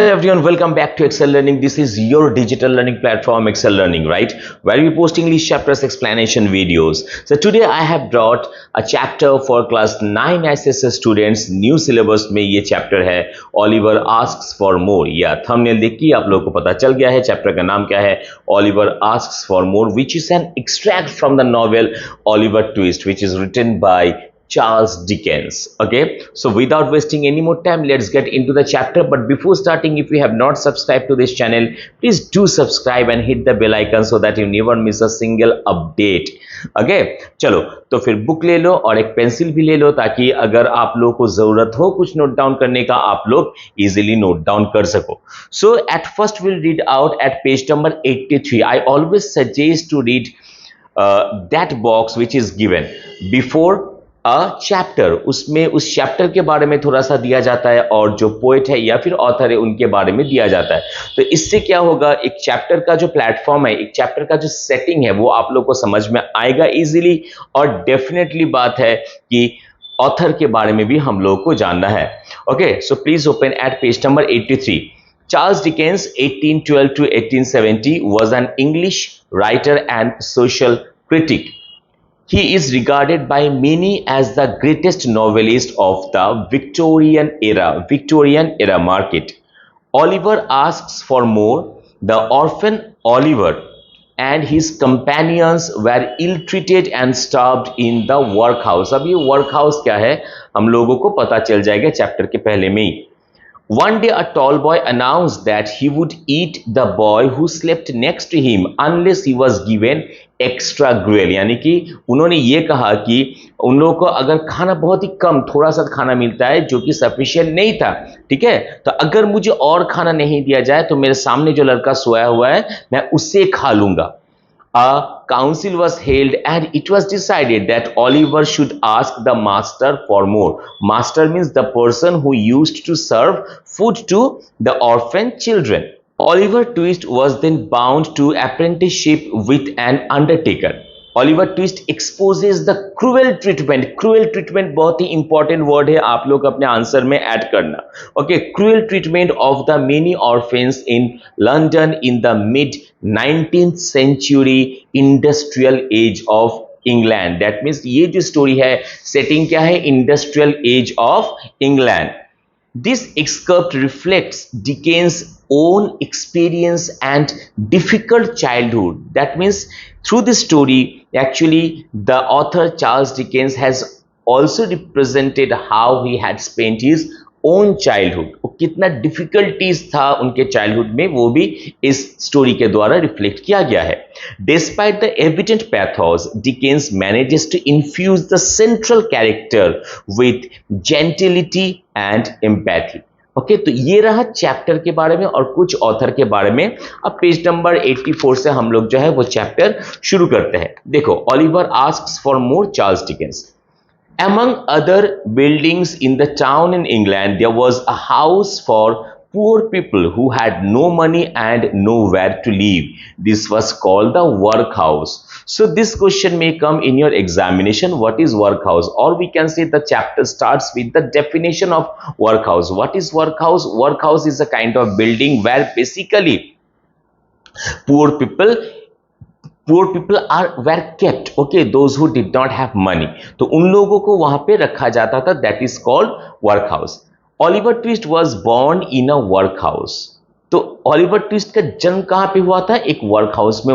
everyone, welcome back to Excel Learning. This is your digital learning platform, Excel Learning, right? Where we post English chapters explanation videos. So today I have brought a chapter for class 9 SSS students. New syllabus में ये chapter है Oliver asks for more. या thumbnail देख के आप लोगों को पता चल गया है chapter का नाम क्या है, Oliver asks for more, which is an extract from the novel Oliver Twist, which is written by Charles Dickens. Okay, so without wasting any more time, let's get into the chapter. But before starting, if you have not subscribed to this channel, please do subscribe and hit the bell icon so that you never miss a single update. Okay, चलो तो फिर book ले लो और एक pencil भी ले लो ताकि अगर आप लोगों को जरूरत हो कुछ नोट डाउन करने का आप लोग इजीली नोट डाउन कर सको. So at first we'll read out at page number 83. I always suggest to read that box which is given before chapter. उसमें उस चैप्टर के बारे में थोड़ा सा दिया जाता है और जो पोएट है या फिर ऑथर है उनके बारे में दिया जाता है. तो इससे क्या होगा, एक चैप्टर का जो प्लेटफॉर्म है, एक चैप्टर का जो सेटिंग है वो आप लोग को समझ में आएगा इजीली. और डेफिनेटली बात है कि ऑथर के बारे में भी हम लोग को जानना है. Okay, so please open at page number 83. Charles Dickens 1812 to 1870 was an English writer and social critic. He is regarded by many as the greatest novelist of the Victorian era market. Oliver asks for more. The orphan Oliver and his companions were ill-treated and starved in the workhouse. अब ये workhouse क्या है हम लोगों को पता चल जाएगा चैप्टर के पहले में ही. One day a tall boy announced that he would eat the boy who slept next to him unless he was given extra gruel. यानी कि उन्होंने ये कहा कि उन लोगों को अगर खाना बहुत ही कम थोड़ा सा खाना मिलता है जो कि सफिशिएंट नहीं था, ठीक है, तो अगर मुझे और खाना नहीं दिया जाए तो मेरे सामने जो लड़का सोया हुआ है मैं उससे खा लूंगा. A council was held and it was decided that Oliver should ask the master for more. Master means the person who used to serve food to the orphan children. Oliver Twist was then bound to apprenticeship with an undertaker. Oliver Twist exposes the cruel treatment. Cruel treatment बहुत ही important word है, आप लोग अपने answer में add करना. Okay, cruel treatment of the many orphans in London in the mid 19th century industrial age of England. That means ये जो story है setting क्या है, industrial age of England. This excerpt reflects Dickens' own experience and difficult childhood. That means through this story, actually, the author Charles Dickens has also represented how he had spent his own childhood. वो कितना difficulties था उनके childhood में वो भी इस story के द्वारा reflect किया गया है. Despite the evident pathos, Dickens manages to infuse the central character with gentility and empathy. Okay, तो ये रहा चैप्टर के बारे में और कुछ ऑथर के बारे में. अब पेज नंबर 84 से हम लोग जो है वो चैप्टर शुरू करते हैं. देखो, Oliver asks for more, Charles Dickens. Among other buildings in the town in England, there was a house for poor people who had no money and nowhere to live. This was called the workhouse. So this question may come in your examination. What is workhouse? Or we can say the chapter starts with the definition of workhouse. What is workhouse? Workhouse is a kind of building where basically poor people were kept. Okay, those who did not have money, तो उन लोगों को वहां पे रखा जाता था. That is called workhouse. Oliver Twist was born in a workhouse. तो ऑलिवर ट्विस्ट का जन्म कहां पे हुआ था? एक वर्कहाउस में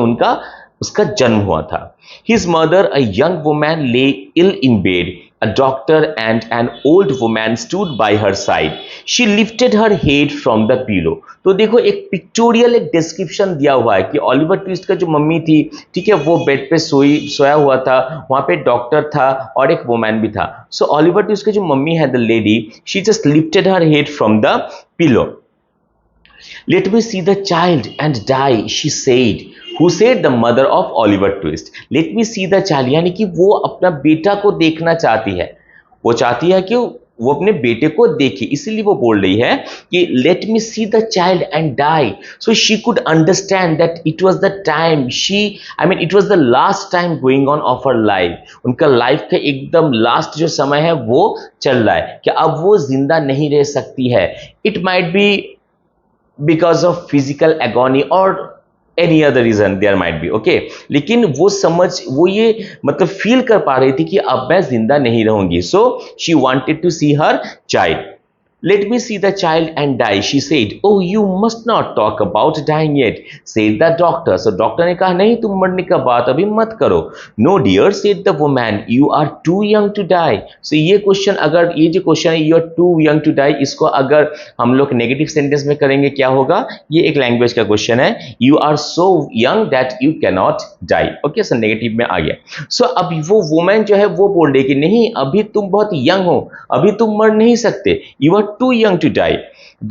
उसका जन्म हुआ था. His mother, a young woman, lay ill in bed. A doctor and an old woman stood by her side. She lifted her head from the pillow. तो देखो, एक पिक्टोरियल एक डिस्क्रिप्शन दिया हुआ है कि ऑलिवर ट्विस्ट का जो मम्मी थी, ठीक है, वो बेड पे सोया हुआ था, वहां पे डॉक्टर था और एक वुमैन भी था. सो ऑलिवर ट्विस्ट की जो मम्मी है, the lady, she just lifted her head from the pillow. Let me see the child and die, she said. Who said? The mother of Oliver Twist. Let me see the child, यानी कि वो अपना बेटा को देखना चाहती है. वो चाहती है कि वो अपने बेटे को देखे, इसीलिए वो बोल रही है कि let me see the child and die. So she could understand that it was the time it was the last time going on of her life. उनका लाइफ का एकदम लास्ट जो समय है वो चल रहा है कि अब वो जिंदा नहीं रह सकती है. It might be because of physical agony और any other reason there might be, okay. लेकिन वो ये मतलब फील कर पा रही थी कि अब मैं जिंदा नहीं रहूंगी। So she wanted to see her child. Let me see the child and die, she said. Oh, you must not talk about dying yet, said the doctor. So doctor ने कहा नहीं, तुम मरने का बात अभी मत करो. No dear, said the woman, you are too young to die. So ये जो क्वेश्चन है, you are too young to die, इसको अगर हम लोग नेगेटिव सेंटेंस में करेंगे क्या होगा? ये एक लैंग्वेज का क्वेश्चन है. You are so young that you cannot die. Okay, so negative में आ गया. So अब वो वुमेन जो है वो बोल रही कि नहीं, अभी तुम बहुत यंग हो, अभी तुम मर नहीं सकते. You are too young to die.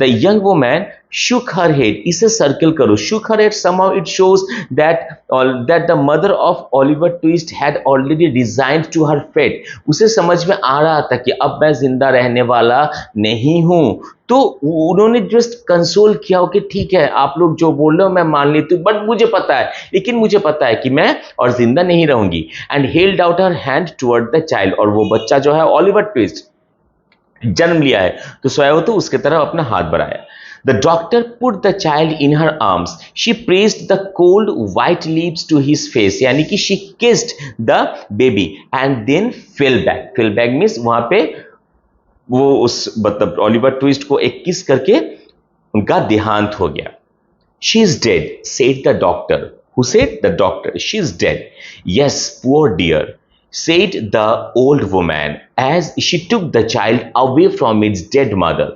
The young woman shook her head. इसे सर्कल करो. Shook her head. Somehow it shows that the mother of Oliver Twist had already resigned to her fate. उसे समझ में आ रहा था कि अब मैं जिंदा रहने वाला नहीं हूं. तो उन्होंने जस्ट कंसोल किया कि ठीक है, आप लोग जो बोल रहे हो मैं मान लेती हूँ, बट मुझे पता है, लेकिन मुझे पता है कि मैं और जिंदा नहीं रहूंगी. And held out her hand toward the child. और वो बच्चा जो है ऑलिवर ट्विस्ट जन्म लिया है, तो स्वयं तो उसके तरफ अपना हाथ बढ़ाया. The doctor put the child in her arms. She pressed the cold white lips to his face. यानी कि she kissed the baby and then fell back. Fell back means वहां पे वो उस मतलब ऑलिवर ट्विस्ट को एक किस करके उनका देहांत हो गया. She is dead, said the doctor. Who said? The doctor. She is dead. Yes, poor dear, said the old woman as she took the child away from its dead mother.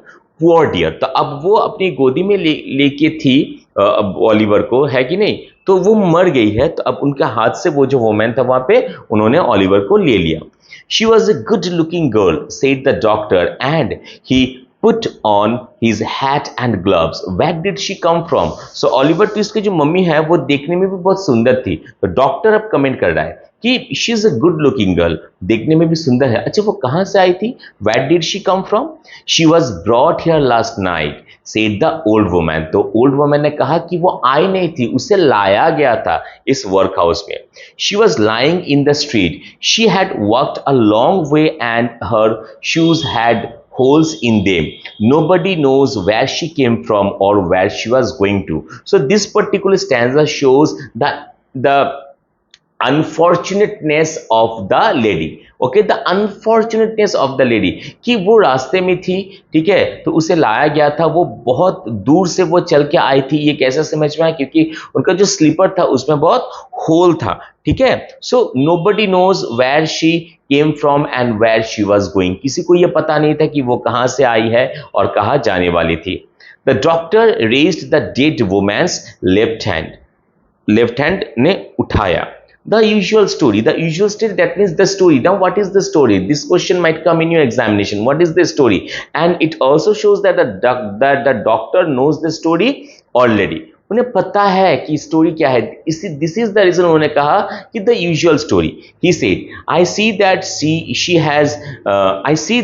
Poor dear. तो अब वो अपनी गोदी में लेके थी Oliver को, है कि नहीं? तो वो मर गई है, तो अब उनके हाथ से वो जो वुमेन था वहां पे उन्होंने ऑलिवर को ले लिया. She was a good looking girl, said the doctor, and he put on his hat and gloves. Where did she come from? So Oliver twist की जो मम्मी है वो देखने में भी बहुत सुंदर थी. तो डॉक्टर अब कमेंट कर रहा है कि she is a good looking girl, देखने में भी सुंदर है. अच्छा, वो कहां से आई थी? Where did she come from? She was brought here last night, said the old woman. तो ओल्ड वुमन ने कहा कि वो आई नहीं थी, उसे लाया गया था इस वर्क हाउस में. She was lying in the street. She had walked a long way and her shoes had holes in them. Nobody knows where she came from or where she was going to. So this particular stanza shows the unfortunateness of the lady. Okay, the unfortunateness of the lady कि वो रास्ते में थी, ठीक है, तो उसे लाया गया था, वो बहुत दूर से वो चल के आई थी. ये कैसे समझ में आया? क्योंकि उनका जो स्लीपर था उसमें बहुत होल था, ठीक है. सो nobody knows where she came from and where she was going. किसी को ये पता नहीं था कि वो कहाँ से आई है और कहाँ जाने वाली थी. The doctor raised the dead woman's left hand. Left hand ने उठाया. The usual story, that means the story. Now what is the story? This question might come in your examination. What is the story? And it also shows that the doctor knows the story already. उन्हें पता है कि story क्या है. This is the reason उन्होंने कहा कि the usual story. He said, I see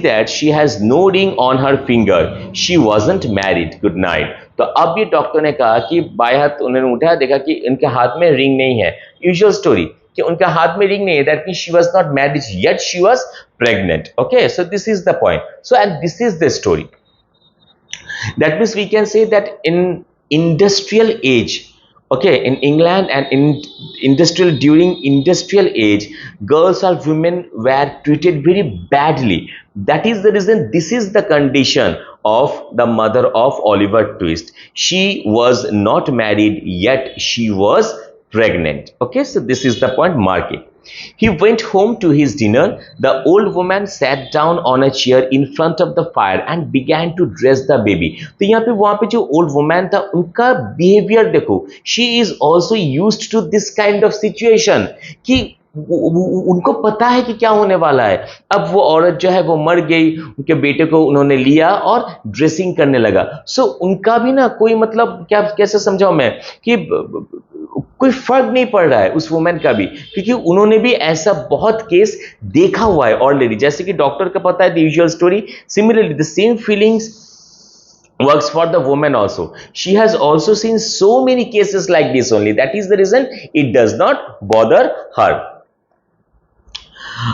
that she has no ring on her finger. She wasn't married. Good night. तो अब ये डॉक्टर ने कहा कि बाएं हाथ उन्होंने उठाया, देखा कि इनके हाथ में रिंग नहीं है. यूजुअल स्टोरी कि उनके हाथ में रिंग नहीं है. That means she was not married yet, she was pregnant. Okay, so this is the point. So and this is the story. That means we can say that in industrial age, okay, in England and during industrial age, girls or women were treated very badly. That is the reason this is the condition of the mother of Oliver Twist. She was not married yet she was pregnant. Okay, so this is the point. Mark it. He went home to his dinner. The old woman sat down on a chair in front of the fire and began to dress the baby. तो यहाँ पे वहाँ पे जो old woman था उनका behavior देखो. She is also used to this kind of situation कि उनको पता है कि क्या होने वाला है. अब वो औरत जो है वो मर गई, उनके बेटे को उन्होंने लिया और ड्रेसिंग करने लगा. सो उनका भी ना कोई मतलब क्या कैसे समझाऊं मैं कि कोई फर्क नहीं पड़ रहा है उस वुमेन का भी, क्योंकि उन्होंने भी ऐसा बहुत केस देखा हुआ है ऑलरेडी. जैसे कि डॉक्टर का पता है the usual story, similarly the same feelings works for the woman also. She has also seen so many cases like this only. That is the reason it does not bother her.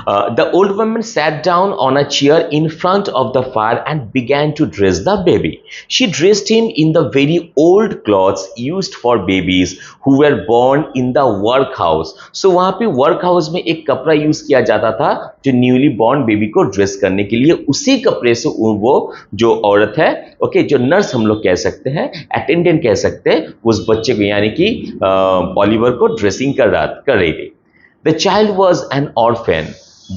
The old woman sat down on a chair in front of the fire and began to dress the baby. She dressed him in the very old clothes used for babies who were born in the workhouse. So वहाँ पे workhouse में एक कपड़ा use किया जाता था जो newly born baby को ड्रेस करने के लिए, उसी कपड़े से वो जो औरत है, ओके, जो नर्स हम लोग कह सकते हैं, अटेंडेंट कह सकते हैं, उस बच्चे को यानी कि ओलिवर को ड्रेसिंग कर रही थी. The child was an orphan,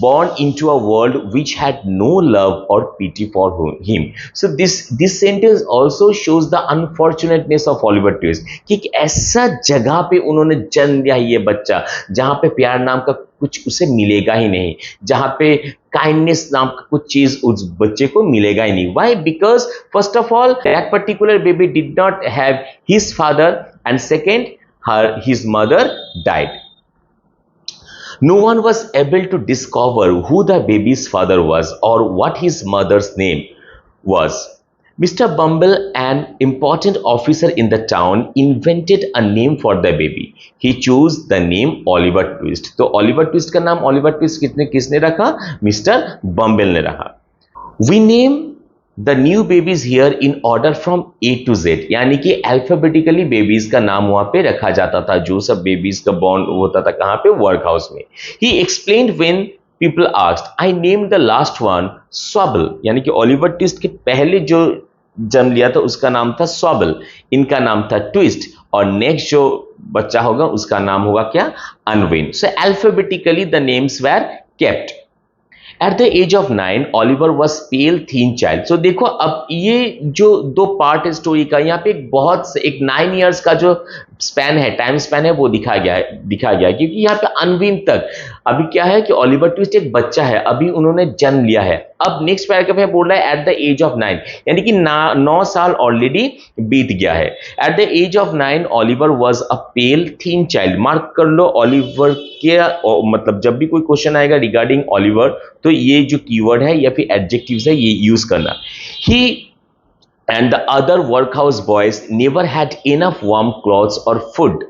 born into a world which had no love or pity for him. So this sentence also shows the unfortunateness of Oliver Twist कि एक ऐसा जगह पे उन्होंने जन्म लिया ये बच्चा जहाँ पे प्यार नाम का कुछ उसे मिलेगा ही नहीं, जहाँ पे काइंडनेस नाम का कुछ चीज उस बच्चे को मिलेगा ही नहीं. Why? Because first of all, that particular baby did not have his father, and second, his mother died. No one was able to discover who the baby's father was or what his mother's name was. Mr. Bumble, an important officer in the town, invented a name for the baby. He chose the name Oliver Twist. तो Oliver Twist का नाम Oliver Twist किसने रखा? Mr. Bumble ने रखा. We name the new babies here in order from A to Z, यानी कि alphabetically babies का नाम वहां पे रखा जाता था, जो सब बेबीज का बॉर्न होता था कहां पे? वर्क हाउस में. He explained when people asked, I named the last one Swabble, यानी कि ओलिवर ट्विस्ट के पहले जो जन्म लिया था उसका नाम था स्वबल, इनका नाम था ट्विस्ट, और नेक्स्ट जो बच्चा होगा उसका नाम होगा क्या? Unwin. So alphabetically the names were kept. At the age of 9, Oliver was pale, thin child. So देखो अब ये जो दो पार्ट है स्टोरी का, यहाँ पे एक 9 इयर्स का जो स्पैन है, टाइम स्पैन है, वो दिखाया गया क्योंकि यहाँ पे अनविन तक अभी क्या है कि ओलिवर ट्विस्ट एक बच्चा है, अभी उन्होंने जन्म लिया है. अब नेक्स्ट पैराग्राफ में बोल रहा है एट द एज ऑफ 9, यानी कि 9 साल ऑलरेडी बीत गया है. At the age of 9 Oliver was a pale thin child. Mark कर लो ओलिवर के मतलब जब भी कोई क्वेश्चन आएगा रिगार्डिंग ओलिवर तो ये जो कीवर्ड है या फिर एडजेक्टिव्स है ये यूज करना. ही and the other workhouse boys never had enough warm clothes or food.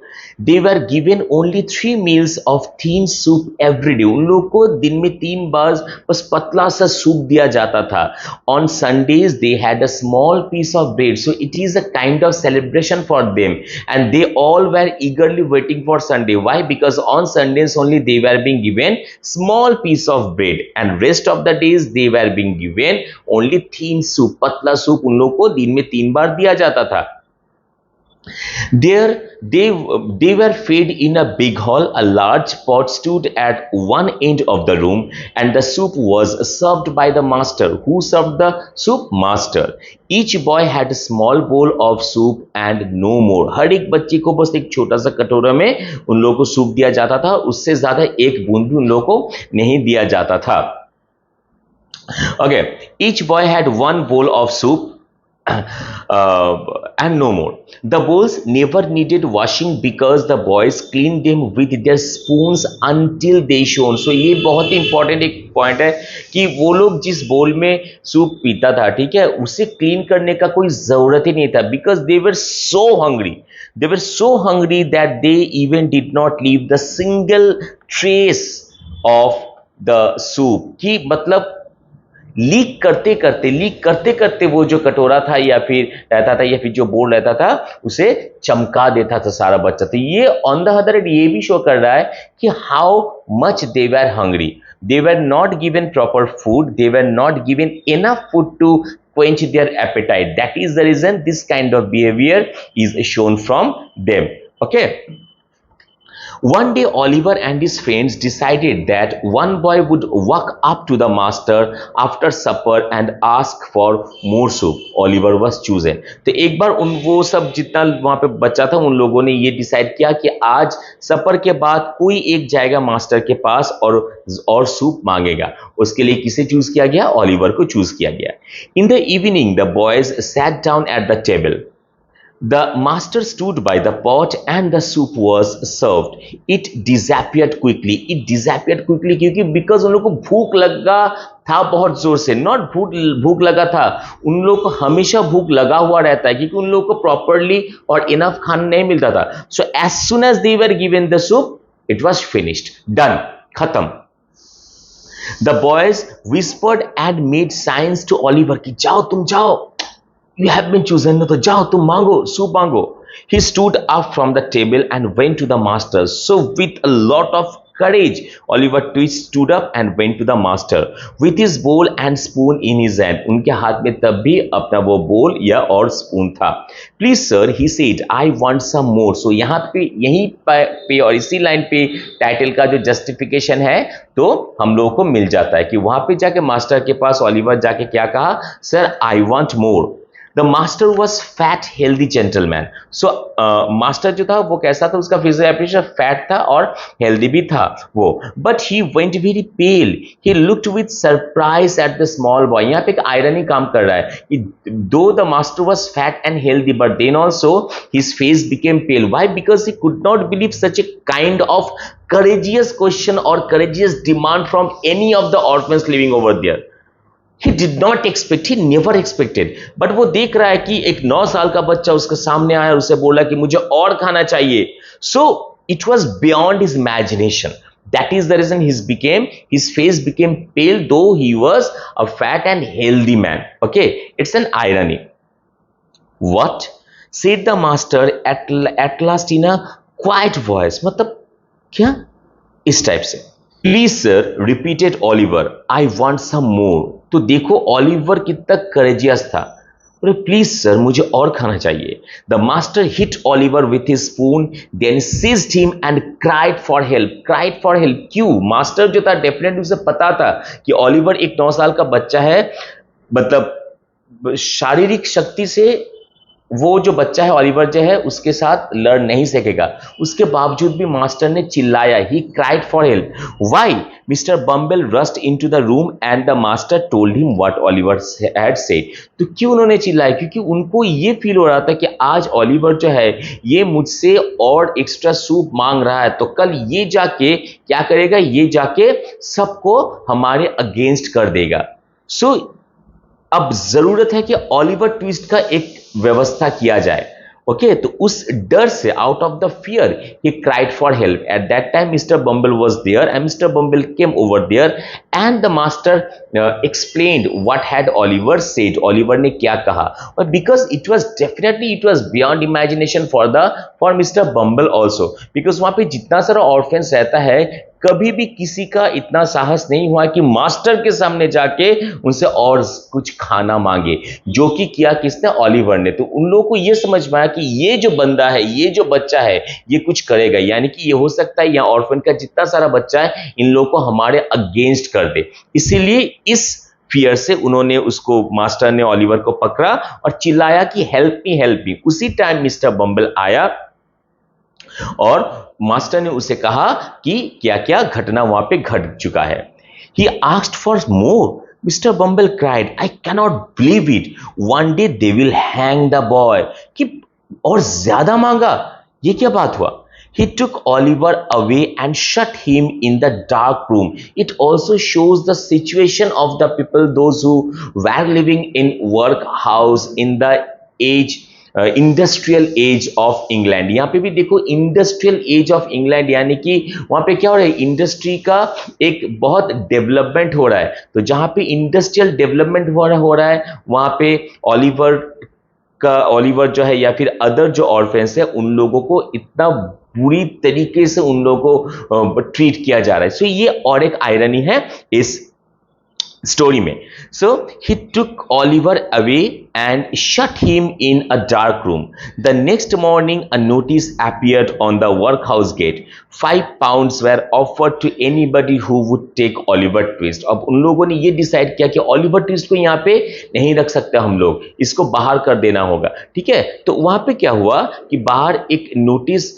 They were given only 3 meals of thin soup every day. उन लोगों को दिन में 3 बार बस पतला सा सूप दिया जाता था. On Sundays they had a small piece of bread. So it is a kind of celebration for them, and they all were eagerly waiting for Sunday. Why? Because on Sundays only they were being given small piece of bread, and rest of the days they were being given only thin soup. पतला soup उन लोगों को दिन में 3 बार दिया जाता था. There they were fed in a big hall. A large pot stood at one end of the room, and the soup was served by the master. Who served the soup? Master. Each boy had a small bowl of soup and no more. हर एक बच्चे को बस एक छोटा सा कटोरा में उन लोगों को सूप दिया जाता था, उससे ज्यादा एक बूंद भी उन लोगों को नहीं दिया जाता था. Okay, each boy had one bowl of soup and no more. The bowls never needed washing because the boys cleaned them with their spoons until they shone. So ये बहुत ही इंपॉर्टेंट एक पॉइंट है कि वो लोग जिस बोल में सूप पीता था, ठीक है, उसे क्लीन करने का कोई जरूरत ही नहीं था, because they were so hungry. They were so hungry that they even did not leave the single trace of the soup. कि मतलब लीक करते करते वो जो कटोरा था या फिर रहता था या फिर जो बोल रहता था उसे चमका देता था सारा बच्चा. तो ये ऑन द अदर हैंड ये भी शो कर रहा है कि how much they were hungry. They were not given proper food, they were not given enough food to quench their appetite. That is the reason this kind of behavior is shown from them. Okay. One day Oliver and his friends decided that one boy would walk up to the master after supper and ask for more soup. Oliver was chosen. तो एक बार वो सब जितना वहां पे बच्चा था उन लोगों ने ये डिसाइड किया कि आज सपर के बाद कोई एक जाएगा मास्टर के पास और सूप मांगेगा. उसके लिए किसे चूज किया गया? ओलिवर को चूज किया गया. In the evening the boys sat down at the table. The master stood by the pot and the soup was served. It disappeared quickly. क्योंकि because उन लोगों को भूख लगा था बहुत जोर से. नॉट भूख लगा था, उन लोगों को हमेशा भूख लगा हुआ रहता है क्योंकि उन लोगों को प्रॉपरली और इनफ खाना नहीं मिलता था. So as soon as they were given the soup, it was finished, done, खत्म. The boys whispered and made signs to Oliver कि जाओ तुम जाओ, you have been chosen, तो जाओ तुम मांगो, सूप मांगो. He stood up from the table and went to the master. So with a lot of courage, Oliver Twist stood up and went to the master with his bowl and spoon in his hand. उनके हाथ में तब भी अपना वो बोल या और स्पून था. Please sir, he said, I want some more. So यहाँ पे यहीं पे और इसी लाइन पे टाइटल का जो जस्टिफिकेशन है तो हम लोगों को मिल जाता है कि वहां पे जाके मास्टर के पास ओलिवर जाके क्या कहा, sir I want more. The master was fat, healthy gentleman. So master जो था वो कैसा था, उसका physical appearance fat था और healthy भी था वो. But he went very pale. He looked with surprise at the small boy. यहाँ पे एक irony काम कर रहा है कि though the master was fat and healthy, but then also his face became pale. Why? Because he could not believe such a kind of courageous question or courageous demand from any of the orphans living over there. He did not expect, he never expected. But वो देख रहा है कि एक 9 साल का बच्चा उसके सामने आया और उसे बोला कि मुझे और खाना चाहिए. So it was beyond his imagination. That is the reason his face became pale, though he was a fat and healthy man. Okay, it's an irony. What? Said the master at last in a quiet voice. मतलब क्या? इस type से. Please sir, repeated Oliver, I want some more. तो देखो Oliver कितना courageous था. Please sir मुझे और खाना चाहिए. The master hit Oliver with his spoon, then seized him and cried for help. Cried for help क्यों? मास्टर जो था डेफिनेटली उसे पता था कि ऑलिवर एक 9 साल का बच्चा है, मतलब शारीरिक शक्ति से वो जो बच्चा है ऑलिवर जो है उसके साथ लड़ नहीं सकेगा. उसके बावजूद भी मास्टर ने चिल्लाया. ही cried for help. Why? Mister bumble rust into the room and the master told him what Oliver had said. तो क्यों उन्होंने चिल्लाया? क्योंकि उनको ये फील हो रहा था कि आज ऑलिवर जो है ये मुझसे और एक्स्ट्रा सूप मांग रहा है, तो कल ये जाके क्या करेगा, ये जाके सबको हमारे अगेंस्ट कर देगा. सो अब जरूरत है कि ऑलिवर ट्विस्ट का एक व्यवस्था किया जाए. ओके, तो उस डर से, out of the fear, he cried for help. At that time mister Bumble was there and mister Bumble came over there and the master explained what had Oliver said. Oliver ने क्या कहा. और because it was definitely it was beyond imagination for mister Bumble also. Because वहां पे जितना सारा orphans रहता है, कभी भी किसी का इतना साहस नहीं हुआ कि मास्टर के सामने जाके उनसे और कुछ खाना मांगे, जो कि किया किसने, ऑलिवर ने. तो उन लोगों को यह समझ में आया कि ये जो बंदा है, ये जो बच्चा है, ये कुछ करेगा. यानी कि ये हो सकता है यहाँ ऑर्फन का जितना सारा बच्चा है इन लोगों को हमारे अगेंस्ट कर दे. इसीलिए इस फियर से उन्होंने उसको, मास्टर ने ऑलिवर को पकड़ा और चिल्लाया कि हेल्प मी हेल्प मी. उसी टाइम मिस्टर बम्बल आया और मास्टर ने उसे कहा कि क्या क्या घटना वहां पे घट चुका है. He asked for more. Mister bumble cried, I cannot believe it. One day they will hang the boy. कि और ज्यादा मांगा, ये क्या बात हुआ. He took Oliver away and shut him in the dark room. It also shows the situation of the people, those who were living in workhouse in the industrial as of England. यहाँ पे भी देखो industrial as of England, यानी कि वहां पे क्या हो रहा है, इंडस्ट्री का एक बहुत डेवलपमेंट हो रहा है. तो जहां पे इंडस्ट्रियल डेवलपमेंट हो रहा है वहां पे ऑलिवर जो है या फिर अदर जो ऑर्फेंस है उन लोगों को इतना बुरी तरीके से उन लोगों को ट्रीट किया जा रहा है. सो ये और एक आयरनी है इस स्टोरी में. So he took Oliver away and shut him in a dark room. The next morning a notice appeared on the workhouse gate. 5 pounds were offered to anybody who would take Oliver Twist. अब उन लोगों ने ये decide किया कि Oliver twist को यहाँ पे नहीं रख सकते हम लोग, इसको बाहर कर देना होगा. ठीक है, तो वहां पे क्या हुआ कि बाहर एक नोटिस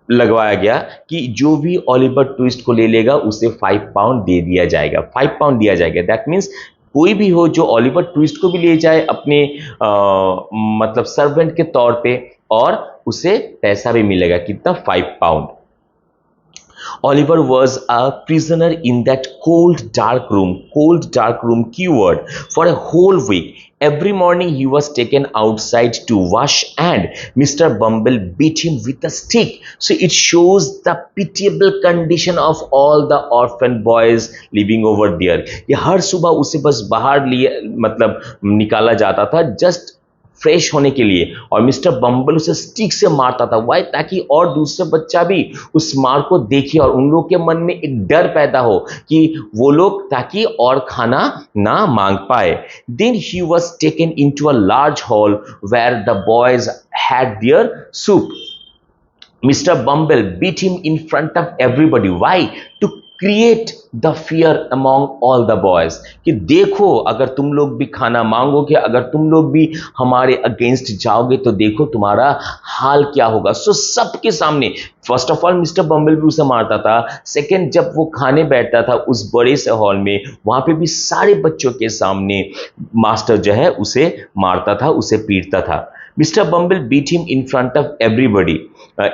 लगवाया गया कि जो भी ऑलिवर ट्विस्ट को ले लेगा उसे 5 pound दे दिया जाएगा. 5 pound दिया जाएगा. दैट मीन्स कोई भी हो जो ऑलिवर ट्विस्ट को भी ले जाए अपने मतलब सर्वेंट के तौर पे, और उसे पैसा भी मिलेगा. कितना? 5 pound. Oliver was a prisoner in that cold dark room keyword for a whole week. Every morning he was taken outside to wash and Mr. Bumble beat him with a stick. So it shows the pitiable condition of all the orphan boys living over there. ये हर सुबह उसे बस बाहर लिए मतलब निकाला जाता था जस्ट फ्रेश होने के लिए और मिस्टर बम्बल उसे स्टिक से मारता था। वाई? ताकि और दूसरे बच्चा भी उस मार को देखे और उन लोग के मन में एक डर पैदा हो कि वो लोग ताकि और खाना ना मांग पाए। Then he was taken into a large hall where the boys had their soup. Mr. Bumble beat him in front of everybody. Why? To create the fear among all the boys. कि देखो अगर तुम लोग भी खाना मांगोगे, अगर तुम लोग भी हमारे अगेंस्ट जाओगे तो देखो तुम्हारा हाल क्या होगा। सो सबके सामने फर्स्ट ऑफ ऑल मिस्टर बम्बल भी उसे मारता था। सेकेंड, जब वो खाने बैठता था उस बड़े से हॉल में, वहां पे भी सारे बच्चों के सामने मास्टर जो है उसे मारता था, उसे पीटता था। Mr. Bumble beat him in front of everybody.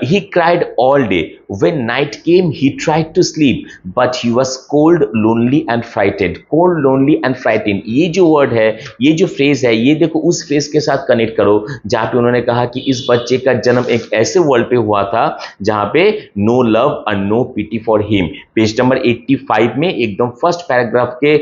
He cried all day. When night came, he tried to sleep, but he was cold, lonely and frightened. Cold, lonely and frightened. ये जो word है, ये जो phrase है, ये देखो उस phrase के साथ कनेक्ट करो जहाँ पे उन्होंने कहा कि इस बच्चे का जन्म एक ऐसे वर्ल्ड पे हुआ था जहाँ पे no love and no pity for him. Page number 85 में एकदम फर्स्ट पैराग्राफ के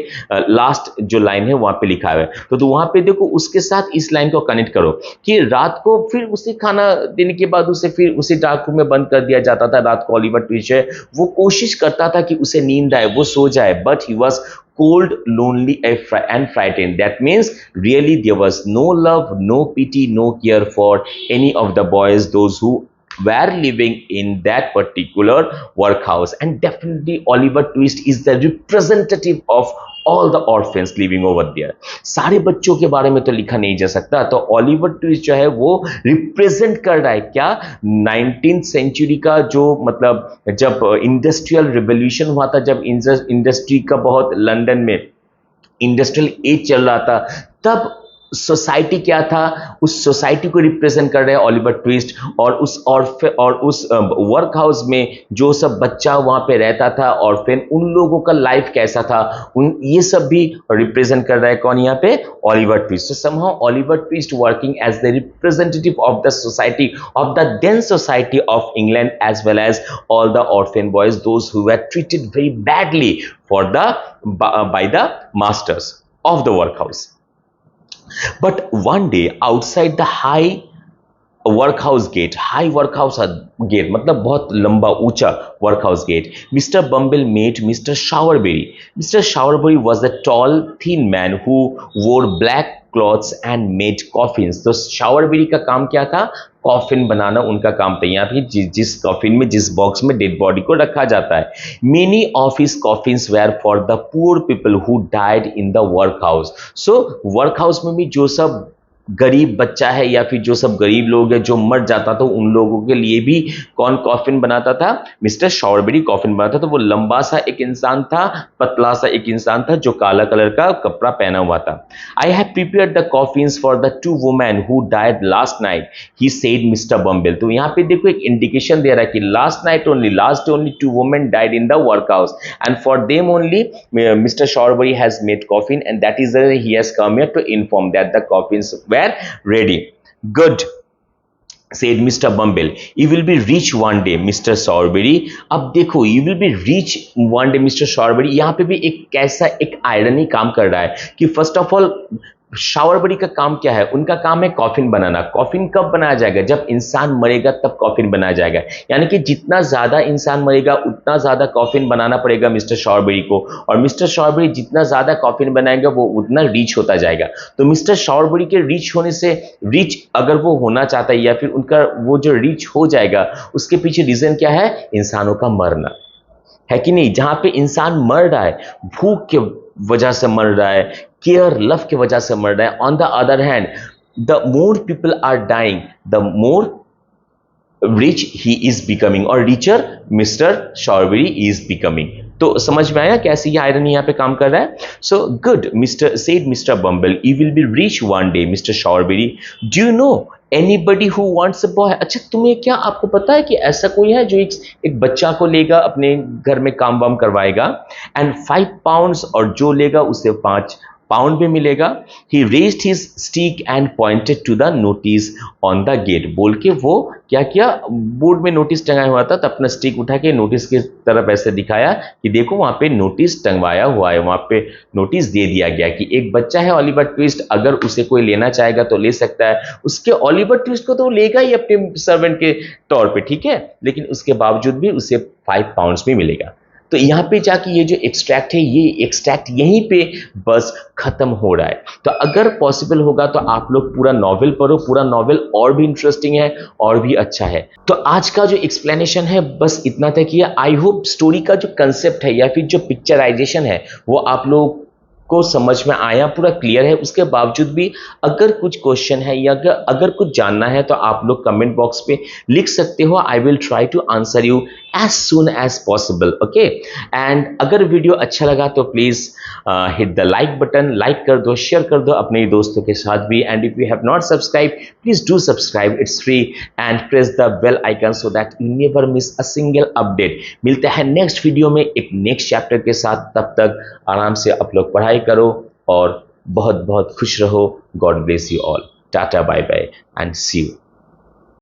लास्ट जो लाइन है वहाँ पे लिखा है। तो वहाँ पे देखो उसके साथ इस लाइन को कनेक्ट करो कि रात को फिर उसे खाना देने के बाद उसे फिर उसे डार्क रूम में बंद कर दिया जाता था। रात को ओलिवर ट्विस्ट है वो कोशिश करता था कि उसे नींद आए, वो सो जाए, but he was cold, lonely and frightened. That means really there was no love, no pity, no care for any of the boys, those who were living in that particular workhouse. And definitely Oliver Twist is the representative of all the orphans living over there. सारे बच्चों के बारे में तो लिखा नहीं जा सकता, तो ऑलिवर ट्विस्ट जो है वो रिप्रेजेंट कर रहा है क्या 19th सेंचुरी का जो मतलब जब इंडस्ट्रियल रिवोल्यूशन हुआ था, जब इंडस्ट्री का बहुत लंदन में इंडस्ट्रियल एज चल रहा था, तब सोसाइटी क्या था, उस सोसाइटी को रिप्रेजेंट कर रहे हैं ऑलिवर ट्विस्ट। और उस वर्क हाउस में जो सब बच्चा वहां पे रहता था ऑर्फेन, उन लोगों का लाइफ कैसा था, ये सब भी रिप्रेजेंट कर रहा है कौन यहाँ पे, Oliver Twist. So somehow Oliver Twist working as the representative of the society of the then society of England as well as all the orphan boys those who were treated very badly for the by the masters of the work house. But one day outside the high workhouse gate मतलब बहुत लंबा ऊंचा workhouse gate, Mr. Bumble met Mr. Showerberry. Mr. Showerberry was a tall, thin man who wore black clothes and made coffins. तो शावरबेरी का काम क्या था, coffin बनाना उनका काम था। यहाँ पे जिस कॉफिन में, जिस बॉक्स में डेड बॉडी को रखा जाता है। Many of his coffins were for the poor people who died in the work house. So work house में भी जो सब गरीब बच्चा है या फिर जो सब गरीब लोग हैं जो मर जाता था, उन लोगों के लिए भी कौन कॉफिन बनाता था, मिस्टर शॉवरबेरी कॉफिन बनाता था। वो लंबा सा एक इंसान था, पतला सा एक इंसान था जो काला कलर का कपड़ा पहना हुआ था। I have prepared the coffins for the 2 women who died last night, he said Mister Bumble. तो यहाँ पे देखो एक इंडिकेशन दे रहा है कि last night only 2 women died in the work house and for them only Mister Sowerberry has made coffin and that is he has come here to inform that the coffins were ready. Good, said Mr. Bumble. You will be rich one day, Mr. Showerberry. अब देखो, you will be rich one day, Mr. Showerberry. यहाँ पे भी एक कैसा एक irony काम कर रहा है कि फर्स्ट ऑफ ऑल शावरबेरी का काम क्या है, उनका काम है कॉफिन बनाना। कॉफिन कब बनाया जाएगा, जब इंसान मरेगा तब कॉफिन बनाया जाएगा। यानी कि जितना ज्यादा इंसान मरेगा उतना ज्यादा कॉफिन बनाना पड़ेगा मिस्टर शॉवरबेरी को, और मिस्टर शॉवरबेरी जितना ज्यादा कॉफिन बनाएगा वो उतना रिच होता जाएगा। तो मिस्टर शॉवरबेरी के रिच होने से, रिच अगर वो होना चाहता है या फिर उनका वो जो रिच हो जाएगा, उसके पीछे रीजन क्या है, इंसानों का मरना है कि नहीं। जहां पे इंसान मर रहा है, भूख के वजह से मर रहा है, केयर लव की वजह से मर रहा है। On the other hand, the more people are dying, the more rich he is becoming, और richer mister Sowerberry is becoming. तो समझ में आया कैसे ये आयरन यहाँ पे काम कर रहा है। So good, Mister said Mister Bumble, you will be rich one day Mister Sowerberry. Do you know anybody who wants a boy. अच्छा, तुम्हें क्या आपको पता है कि ऐसा कोई है जो एक बच्चा को लेगा, अपने घर में काम वाम करवाएगा, एंड 5 पाउंड्स, और जो लेगा उसे पाउंड में मिलेगा। He raised his stick and pointed to the notice on the gate, बोल के वो क्या किया, बोर्ड में नोटिस टंगाया हुआ था तो अपना स्टिक उठा के नोटिस की तरफ ऐसे दिखाया कि देखो वहां पे नोटिस टंगवाया हुआ है, वहां पे नोटिस दे दिया गया कि एक बच्चा है ओलिवर ट्विस्ट, अगर उसे कोई लेना चाहेगा तो ले सकता है। उसके ओलिवर ट्विस्ट को तो वो लेगा ही अपने सर्वेंट के तौर पे, ठीक है, लेकिन उसके बावजूद भी उसे 5 पाउंड्स में मिलेगा। तो यहाँ पे जाके ये जो एक्सट्रैक्ट है, ये एक्सट्रैक्ट यहीं पे बस खत्म हो रहा है। तो अगर पॉसिबल होगा तो आप लोग पूरा नॉवेल पढ़ो, पूरा नॉवेल और भी इंटरेस्टिंग है और भी अच्छा है। तो आज का जो एक्सप्लेनेशन है बस इतना तक ही है। आई होप स्टोरी का जो कंसेप्ट है या फिर जो पिक्चराइजेशन है वो आप लोग को समझ में आया, पूरा क्लियर है। उसके बावजूद भी अगर कुछ क्वेश्चन है या अगर कुछ जानना है तो आप लोग कमेंट बॉक्स पे लिख सकते हो। I will try to answer you as soon as possible, okay. And अगर वीडियो अच्छा लगा तो please hit the like button, like कर दो, शेयर कर दो अपने दोस्तों के साथ भी। And if you have not subscribe, please do subscribe, it's free, and press the bell icon so that you never miss a single update. मिलते हैं नेक्स्ट वीडियो में एक नेक्स्ट चैप्टर के साथ। तब तक आराम से आप लोग पढ़ाई करो और बहुत बहुत खुश रहो। God bless you all. Tata, bye bye and see you.